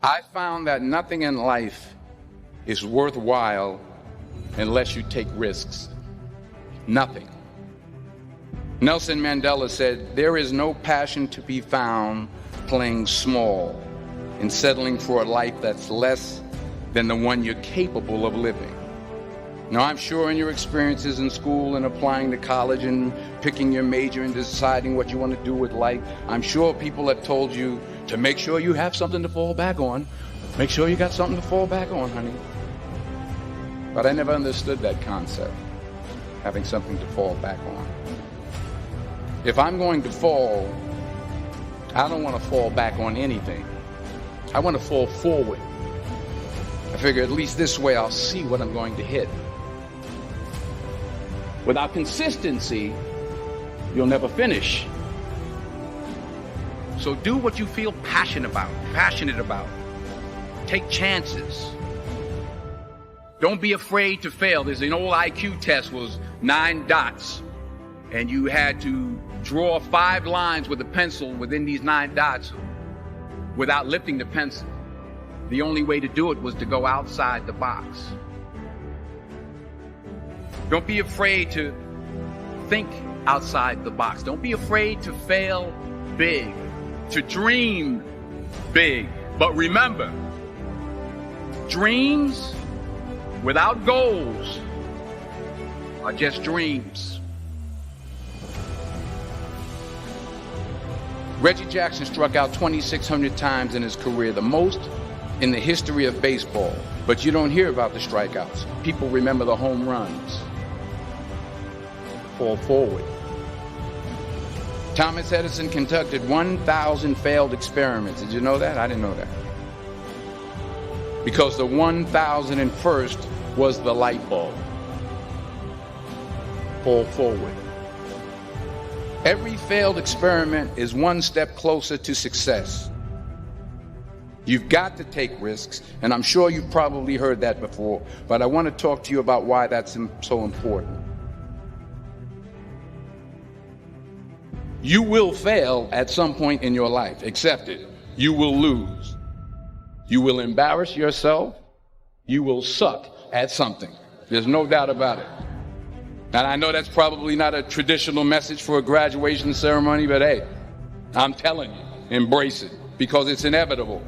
I found that nothing in life is worthwhile unless you take risks. Nothing. Nelson Mandela said, "There is no passion to be found playing small and settling for a life that's less than the one you're capable of living." Now, I'm sure in your experiences in school and applying to college and picking your major and deciding what you want to do with life, I'm sure people have told you to make sure you have something to fall back on. Make sure you got something to fall back on, honey. But I never understood that concept, having something to fall back on. If I'm going to fall, I don't want to fall back on anything. I want to fall forward. I figure at least this way I'll see what I'm going to hit. Without consistency, you'll never finish. So do what you feel passionate about. Take chances. Don't be afraid to fail. There's an old IQ test, was 9 dots. And you had to draw 5 lines with a pencil within these 9 dots without lifting the pencil. The only way to do it was to go outside the box. Don't be afraid to think outside the box. Don't be afraid to fail big, to dream big. But remember, dreams without goals are just dreams. Reggie Jackson struck out 2,600 times in his career, the most in the history of baseball. But you don't hear about the strikeouts. People remember the home runs. Fall forward. Thomas Edison conducted 1,000 failed experiments. Did you know that? I didn't know that. Because the 1,001st was the light bulb. Fall forward. Every failed experiment is one step closer to success. You've got to take risks, and I'm sure you've probably heard that before, but I want to talk to you about why that's so important. You will fail at some point in your life. Accept it. You will lose. You will embarrass yourself. You will suck at something. There's no doubt about it. And I know that's probably not a traditional message for a graduation ceremony, but hey, I'm telling you, embrace it, because it's inevitable.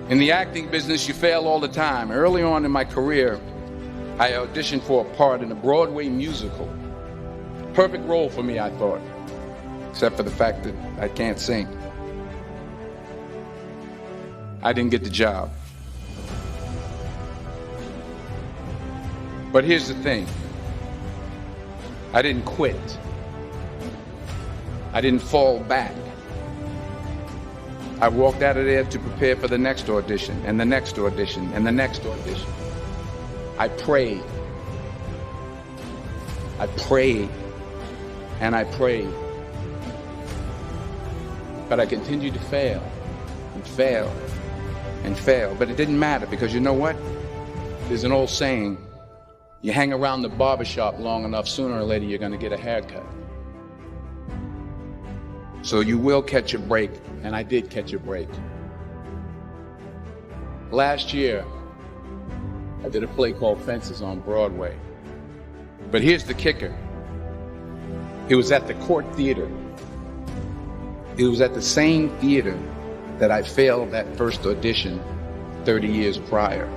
In the acting business, you fail all the time. Early on in my career, I auditioned for a part in a Broadway musical. Perfect role for me, I thought, except for the fact that I can't sing. I didn't get the job. But here's the thing. I didn't quit. I didn't fall back. I walked out of there to prepare for the next audition, and the next audition, and the next audition. I prayed. I prayed. And I prayed. But I continued to fail, and fail, and fail. But it didn't matter, because you know what? There's an old saying, you hang around the barbershop long enough, sooner or later you're going to get a haircut. So you will catch a break, and I did catch a break. Last year, I did a play called Fences on Broadway. But here's the kicker. It was at the Court Theater. It was at the same theater that I failed that first audition 30 years prior.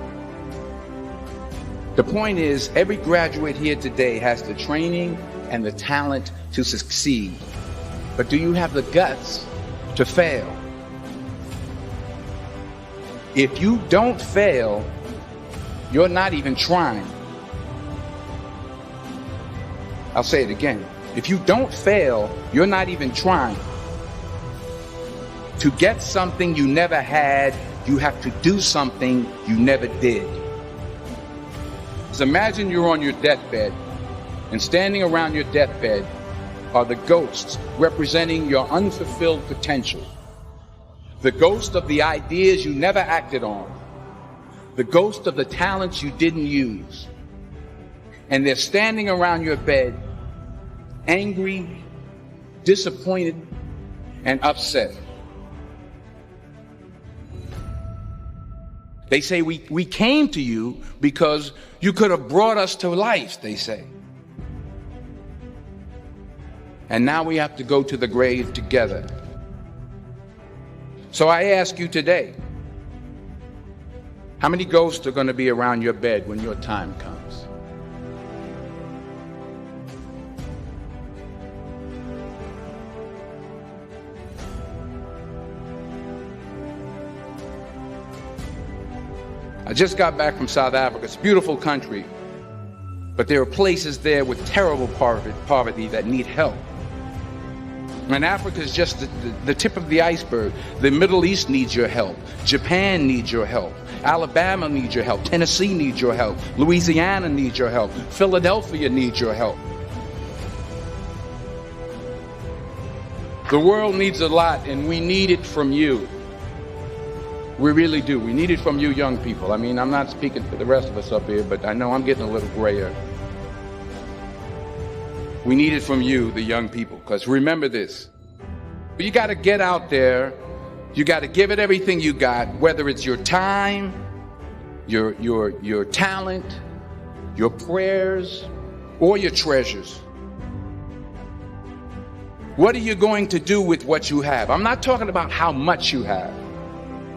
The point is, every graduate here today has the training and the talent to succeed. But do you have the guts to fail? If you don't fail, you're not even trying. I'll say it again. If you don't fail, you're not even trying. To get something you never had, you have to do something you never did. So imagine you're on your deathbed, and standing around your deathbed are the ghosts representing your unfulfilled potential. The ghost of the ideas you never acted on. The ghost of the talents you didn't use. And they're standing around your bed, angry, disappointed, and upset. They say we came to you because you could have brought us to life, they say. And now we have to go to the grave together. So I ask you today, how many ghosts are going to be around your bed when your time comes? I just got back from South Africa. It's a beautiful country, but there are places there with terrible poverty that need help. And Africa is just the tip of the iceberg. The Middle East needs your help. Japan needs your help. Alabama needs your help. Tennessee needs your help. Louisiana needs your help. Philadelphia needs your help. The world needs a lot, and we need it from you. We really do. We need it from you young people. I mean, I'm not speaking for the rest of us up here, but I know I'm getting a little grayer. We need it from you, the young people, because remember this. You got to get out there. You got to give it everything you got, whether it's your time, your talent, your prayers, or your treasures. What are you going to do with what you have? I'm not talking about how much you have.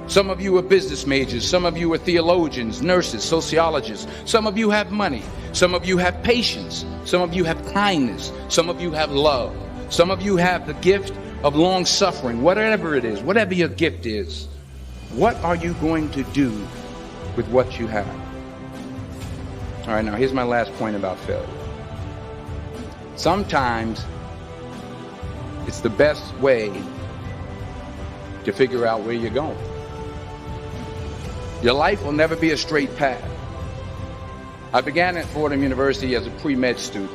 Some of you are business majors. Some of you are theologians, nurses, sociologists. Some of you have money. Some of you have patience. Some of you have kindness. Some of you have love. Some of you have the gift of long suffering. Whatever it is, whatever your gift is, what are you going to do with what you have? All right, now here's my last point about failure. Sometimes it's the best way to figure out where you're going. Your life will never be a straight path. I began at Fordham University as a pre-med student.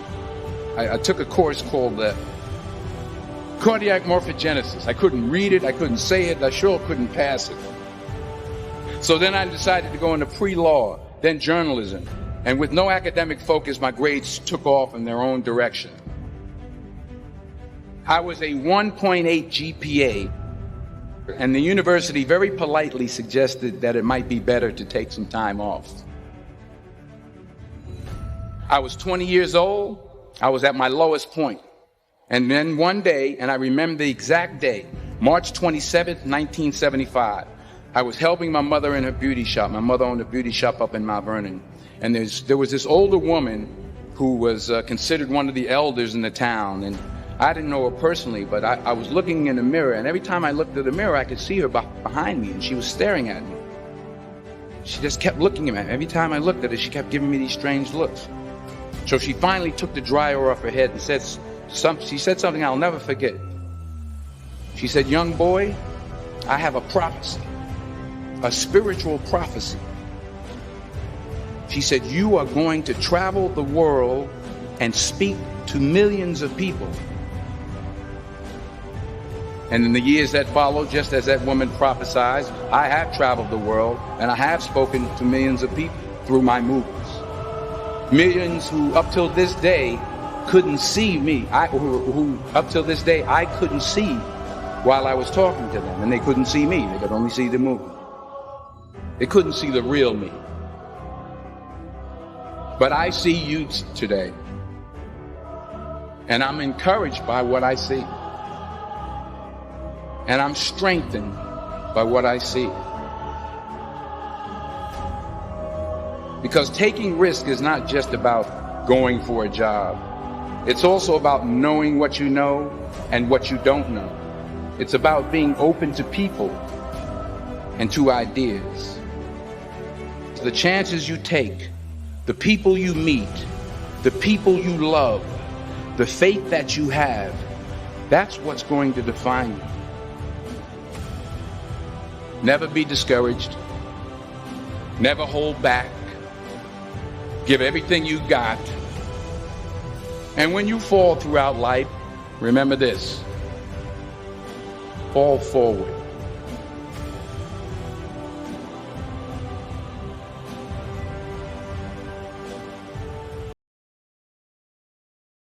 I took a course called cardiac morphogenesis. I couldn't read it, I couldn't say it, I sure couldn't pass it. So then I decided to go into pre-law, then journalism. And with no academic focus, my grades took off in their own direction. I was a 1.8 GPA. And the university very politely suggested that it might be better to take some time off. I was 20 years old. I was at my lowest point. And then one day, and I remember the exact day, March 27th, 1975, I was helping my mother in her beauty shop. My mother owned a beauty shop up in Mount Vernon. And there was this older woman who was considered one of the elders in the town. And I didn't know her personally, but I was looking in the mirror, and every time I looked at the mirror, I could see her behind me, and she was staring at me. She just kept looking at me. Every time I looked at her, she kept giving me these strange looks. So she finally took the dryer off her head and she said something I'll never forget. She said, "Young boy, I have a prophecy, a spiritual prophecy." She said, "You are going to travel the world and speak to millions of people." And in the years that followed, just as that woman prophesied, I have traveled the world and I have spoken to millions of people through my movies. Millions who up till this day couldn't see me, who up till this day I couldn't see while I was talking to them, and they couldn't see me, they could only see the movie. They couldn't see the real me. But I see you today, and I'm encouraged by what I see. And I'm strengthened by what I see. Because taking risk is not just about going for a job. It's also about knowing what you know and what you don't know. It's about being open to people and to ideas. The chances you take, the people you meet, the people you love, the faith that you have, that's what's going to define you. Never be discouraged. Never hold back. Give everything you got. And when you fall throughout life, remember this: fall forward.